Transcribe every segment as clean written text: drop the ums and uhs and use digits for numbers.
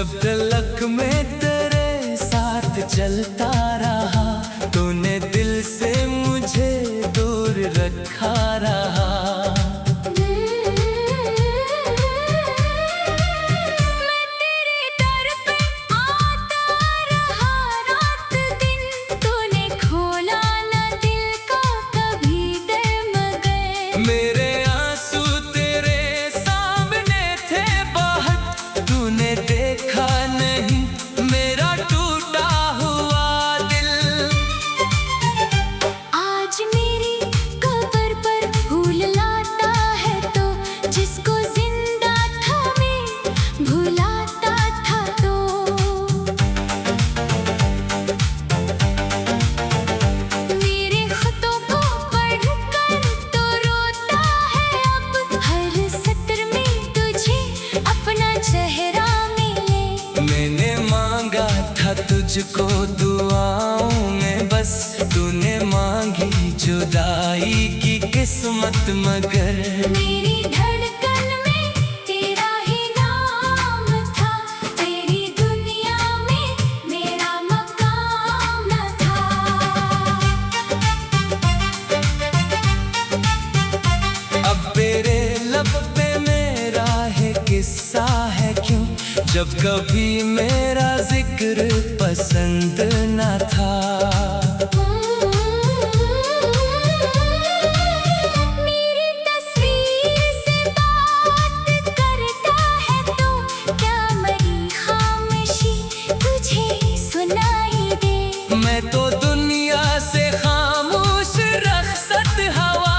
जब तलक में तेरे साथ चलता रहा, तूने दिल से मुझे दूर रखा रहा। मैं तेरे दर पे आता रहा रात दिन, तूने खोला न दिल का कभी दर मगर। मेरे आंसू तेरे सामने थे बहुत, तूने देखा नहीं मेरा टूटा हुआ दिल। आज मेरी कब्र पर फूल लाता है तो, जिसको जिंदा था मैं भुलाता था तो। मेरे ख़तों को पढ़कर तो रोता है अब, हर सत्र में तुझे अपना चेहरा मिले। मैंने मांगा था तुझको दुआओं में बस, तूने मांगी जुदाई की किस्मत मगर। मेरी धड़कन में तेरा ही नाम था, तेरी दुनिया में मेरा मकाम न था। अब तेरे लब पे मेरा है किस्सा है क्यों, जब कभी मेरा जिक्र पसंद न था। मेरी तस्वीर से बात करता है तो, क्या मरी खामोशी तुझे सुनाई दे। मैं तो दुनिया से खामोश रखसत हवा,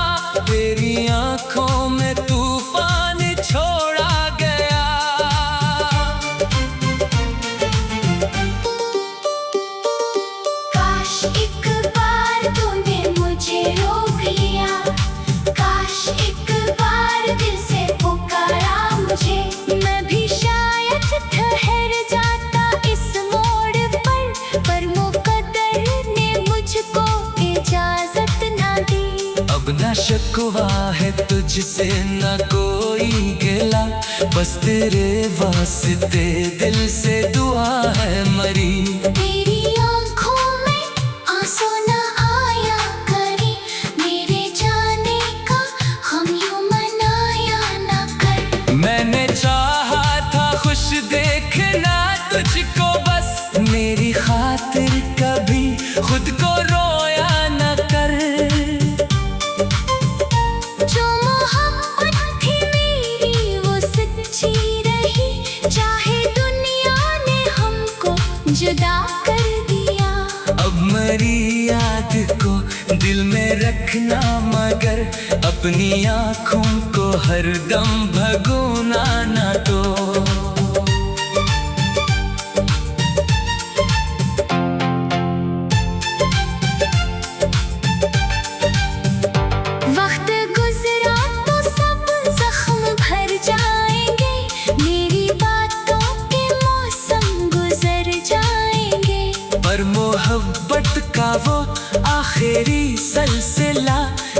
तेरी आंखों में तूफान छोड़ा गया। काश एक बार तूने मुझे रोक लिया, काश एक बार दिल से पुकारा मुझे। मैं भी शायद ठहर जाता इस मोड़ पर मुकद्दर ने मुझको इजाजत ना दी। अब न शिकवा है तुझसे न कोई गिला, बस तेरे वास्ते दिल से दुआ है मरी। तेरी आँखों में आंसू न आया करी, मेरे जाने का हम यूं मनाया न कर। मैंने चाहा था खुश देखना तुझको बस, मेरी खातिर कभी खुद को रोया न कर। जो मोहब्बत थी मेरी वो सच्ची रही, चाहे दुनिया ने हमको जुदा कर दिया। अब मरी याद को दिल में रखना मगर, अपनी आँखों को हरदम भगोना ना तो। वक्त गुजरा तो सब जख्म भर जाएंगे, मेरी बातों के मौसम गुजर जाएंगे। पर मोहब्बत का वो आखिरी सिलसिला,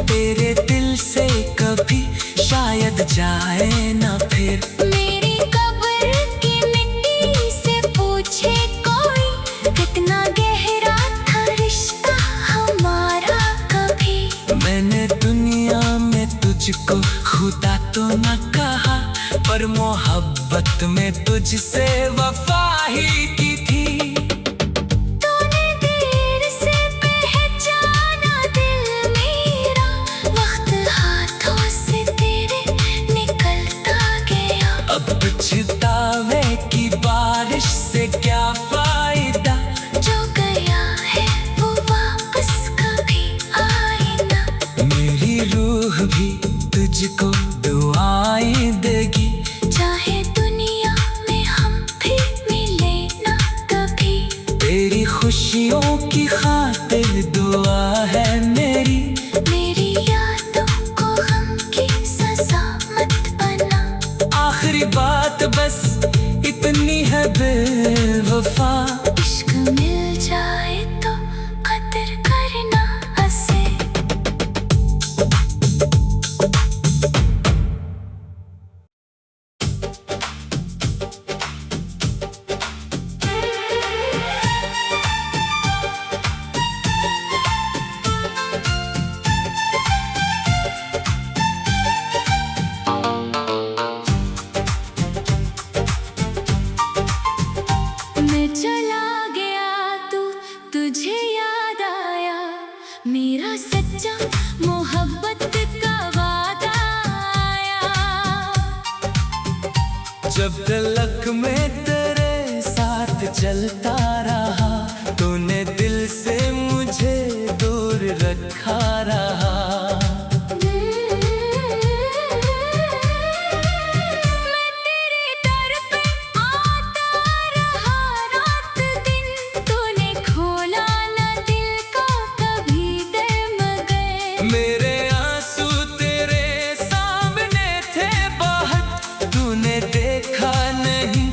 तेरे दिल से कभी शायद जाए ना फिर। मेरी कब्र की मिट्टी से पूछे कोई, कितना गहरा था रिश्ता हमारा कभी। मैंने दुनिया में तुझको खुदा तो न कहा, पर मोहब्बत में तुझसे वफा ही की थी। तूने देर से पहचाना दिल मेरा, वक्त हाथों से तेरे निकलता गया। अब पछतावे की बारिश से क्या फायदा, जो गया है वो वापस कभी आए ना। मेरी रूह भी तुझको दुआएं देगी, चाहे दुनिया में हम फिर मिले ना कभी। तेरी खुशियों की खातिर दुआ है मेरी। मेरी यादों को गम की सजा मत बना। आखिरी बात बस इतनी है बेवफा, इश्क मिल जाए तो कदर करना असे। तक मैं तेरे साथ चलता रहा, तूने दिल से मुझे दूर रखा रहा। मैं तेरे दर पे आता रहा रात दिन, तूने खोला ना दिल का कभी डर मगर। मेरे आंसू तेरे सामने थे बहुत, तूने देखा नहीं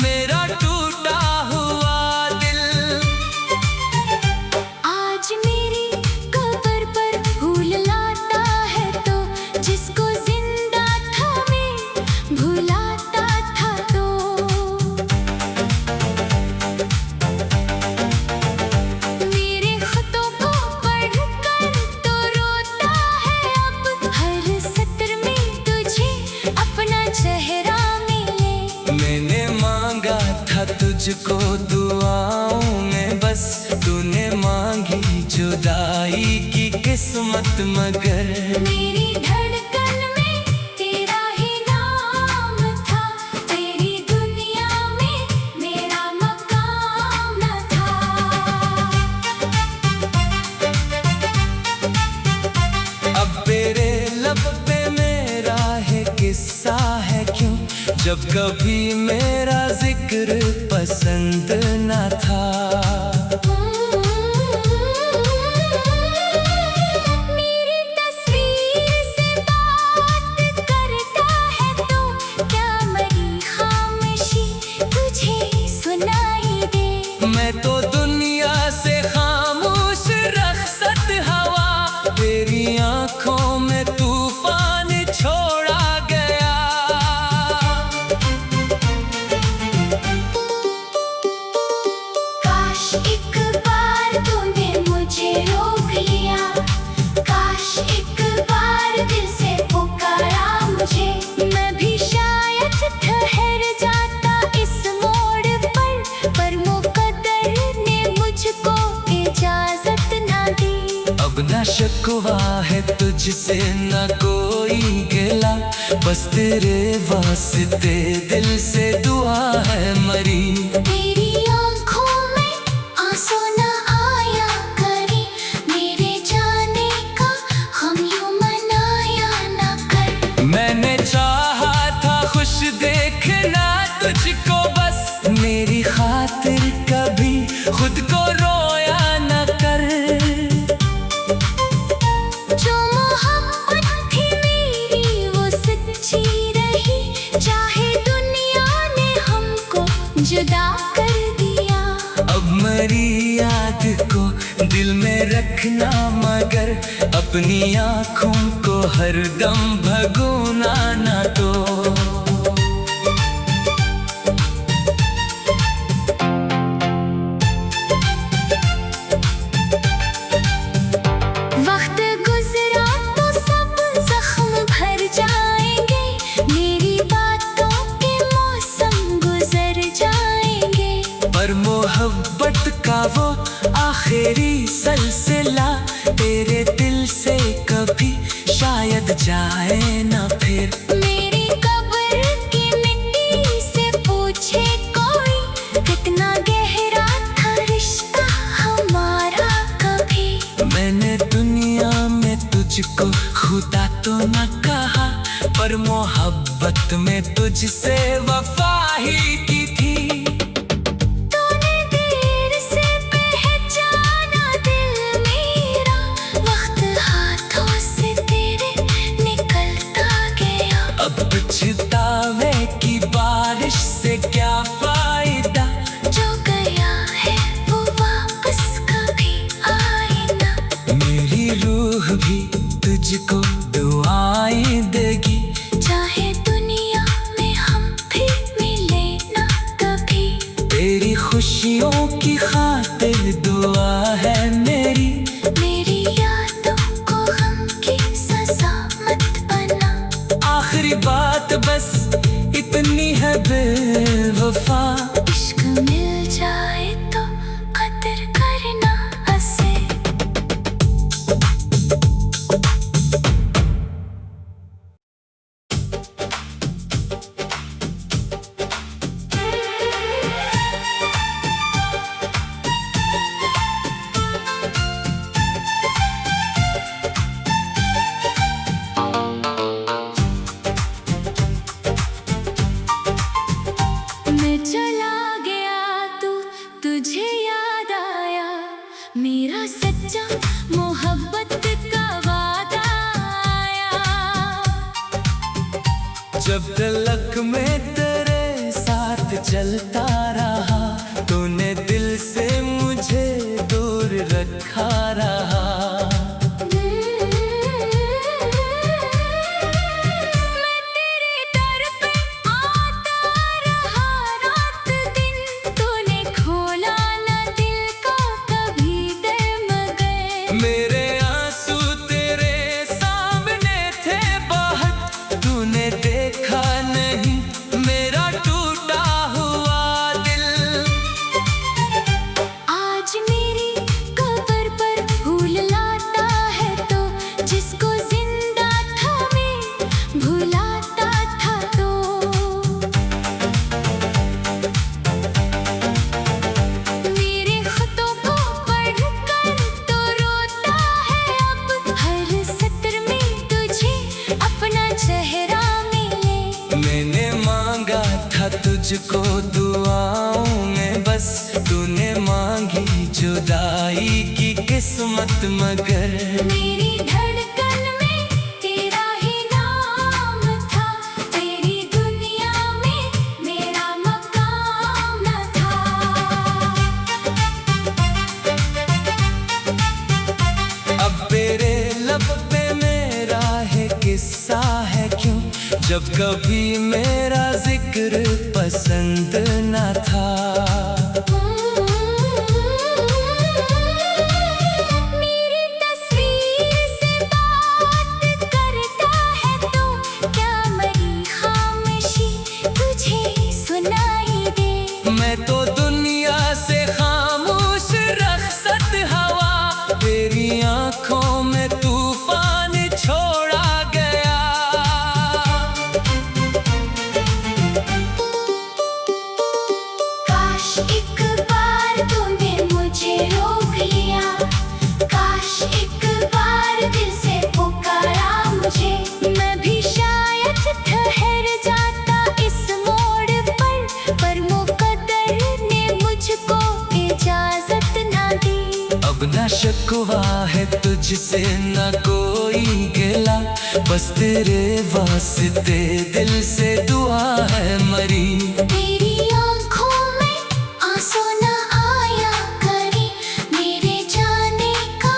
मेरा टूटा हुआ दिल। आज मेरी कब्र पर फूल लाता है तो, जिसको जिंदा था मैं भुलाता था तो। मेरे खतों को पढ़कर तो रोता है अब, हर सत्र में तुझे अपना चेहरा मिले। मैंने मांगा था तुझको दुआओं में बस, तूने मांगी जुदाई की किस्मत मगर। मेरी धड़कन में तेरा ही नाम था, तेरी दुनिया में मेरा मकाम न था। अब तेरे लब पे मेरा है किस्सा है क्यों, जब कभी मेरा जिक्र पसंद न था। मेरी तस्वीर से बात करता है तो, क्या मरी खामोशी तुझे सुनाई दे। मैं तो दुनिया से खामोश रखसत हवा, तेरी आंखों में तूफान छोड़ा गया। काश एक बार तूने मुझे रोक लिया, काश एक बार दिल से पुकारा मुझे। मैं भी शायद ठहर जाता इस मोड़ पर मुकद्दर ने मुझको इजाजत ना दी। अब न शिकवा है तुझसे न कोई गिला, बस तेरे वास्ते दिल से दुआ है मरी। तेरी आँखों में आंसू न आया करे, मेरे जाने का हम यूं मनाया न कर। मैंने चाहा था खुश देखना तुझको बस, मेरी खातिर कभी खुद को रोया न कर। जो मोहब्बत थी मेरी वो सच्ची रही, चाहे दुनिया ने हमको जुदा कर दिया। अब मरी याद को दिल में रखना मगर, अपनी आँखों को हरदम भगोना ना तो। वक्त गुजरा तो सब जख्म भर जाएंगे, मेरी बातों के मौसम गुजर जाएंगे। पर मोहब्बत का वो आखिरी सिलसिला तेरे दिल से कभी शायद जाए ना फिर। मेरी कब्र की मिट्टी से पूछे कोई, कितना गहरा था रिश्ता हमारा कभी। मैंने दुनिया में तुझको खुदा तो न कहा, पर मोहब्बत में तुझसे वफा ही की थी। तूने देर से पहचाना दिल मेरा, वक्त हाथों से तेरे निकलता गया। अब पछतावे की बारिश से क्या फायदा, जो गया है वो वापस कभी आए ना। मेरी रूह भी तुझको दुआएं देगी, चाहे दुनिया में हम फिर मिले ना कभी। तेरी खुशियों की खातिर दुआ है मेरी। मेरी यादों को गम की सजा मत बना। आखिरी बात बस इतनी है बेवफा, इश्क मिल जाए तो कदर करना असे। साथ चलता रहा, तूने दिल से मुझे दूर रखा रहा। मैं तेरे दर पे आता रहा रात दिन, तूने खोला ना दिल का कभी दर मगर। मेरे आंसू तेरे सामने थे बहुत, तूने देखा नहीं मेरा टूटा हुआ दिल। आज मेरी कब्र पर फूल लाता है तो, जिसको जिंदा था मैं भुलाता था तो। मेरे खतों को पढ़कर तो रोता है अब, हर सत्र में तुझे अपना चेहरा मिले। मैंने मांगा था तुझको दुआओं में बस, तूने मांगी जुदाई की किस्मत मगर। मेरी धड़कन में तेरा ही नाम था, तेरी दुनिया में मेरा मकाम न था। अब तेरे लब पे मेरा है किस्सा है क्यों, जब कभी मेरा जिक्र पसंद न था। मेरी तस्वीर से बात करता है तो, क्या मरी खामोशी तुझे सुनाई दे। मैं तो दुनिया से खामोश रखसत हवा, तेरी आंखों में तूफान छोड़ा गया। काश एक बार तूने मुझे रोक लिया, काश एक बार दिल से पुकारा मुझे। मैं भी शायद ठहर जाता इस मोड़ पर मुकद्दर ने मुझको इजाजत ना दी। अब न शिकवा है तुझसे न कोई गिला, बस तेरे वास्ते दिल से दुआ है मरी। तेरी आँखों में आंसू न आया करे, मेरे जाने का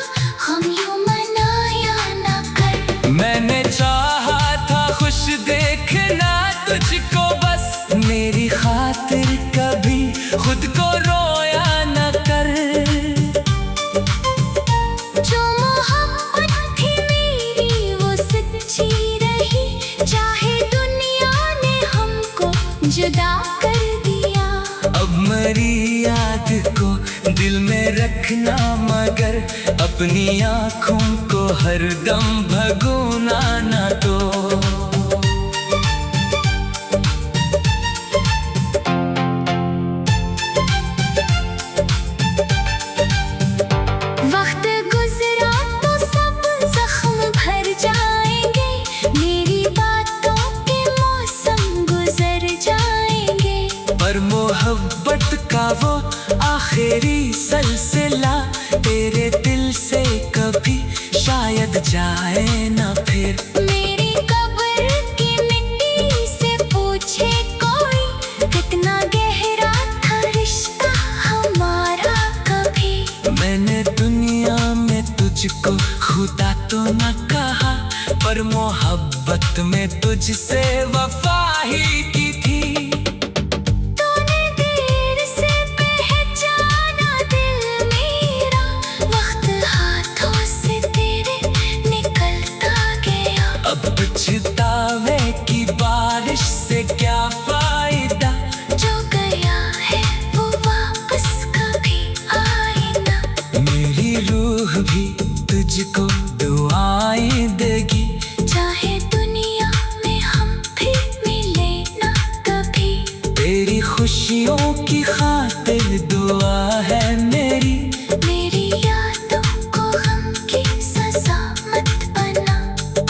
हम यूं मनाया न कर। मैंने चाहा था खुश देखना तुझको बस, मेरी खातिर कभी खुद को रोया न कर। जो मोहब्बत थी मेरी वो सच्ची रही, चाहे दुनिया ने हमको जुदा कर दिया। अब मरी याद को दिल में रखना मगर, अपनी आँखों को हरदम भगोना ना तो। वक्त गुजरा तो सब जख्म भर जाएंगे, मेरी बातों के मौसम गुजर जाएंगे। पर मोहब्बत का वो आखिरी सिलसिला तेरे दिल से कभी शायद जाए ना फिर। मेरी कब्र की मिट्टी से पूछे कोई, कितना गहरा था रिश्ता हमारा कभी। मैंने दुनिया में तुझको खुदा तो न कहा, पर मोहब्बत में तुझसे वफा ही की थी। तूने देर से पहचाना दिल मेरा, वक्त हाथों से तेरे निकलता गया। अब पछतावे की बारिश से क्या फायदा, जो गया है वो वापस कभी आए ना। मेरी रूह भी तुझको दुआएं देगी, चाहे दुनिया में हम फिर मिले ना कभी। तेरी खुशियों की खातिर दुआ है मेरी। मेरी यादों को गम की सजा मत बना।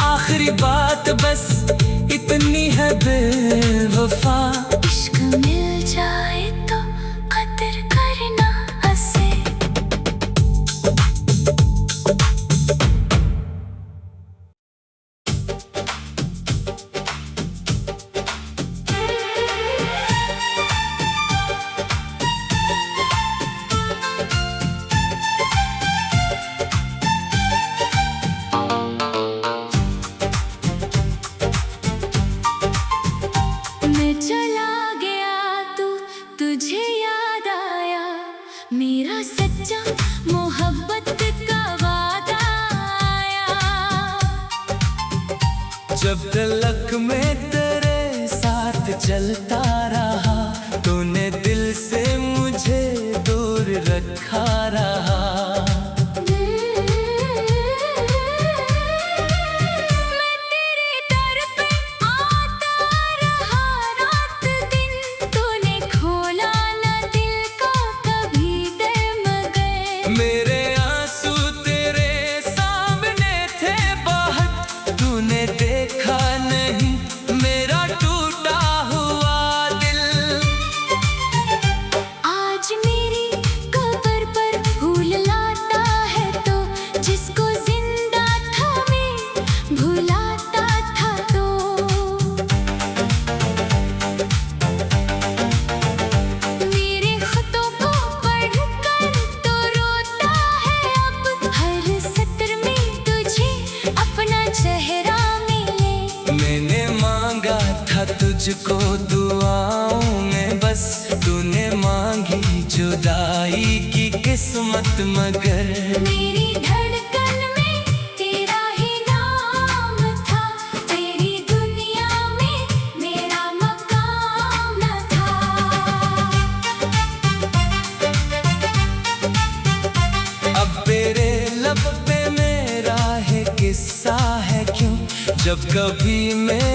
आखिरी बात बस इतनी है बेवफा, इश्क मिल जाए तो कदर करना असे। तुझको दुआओं में बस तूने मांगी जुदाई की किस्मत मगर मेरी धड़कन में तेरा ही नाम था, तेरी दुनिया में मेरा मकाम न था। अब तेरे लब पे मेरा है किस्सा है क्यों, जब कभी मेरा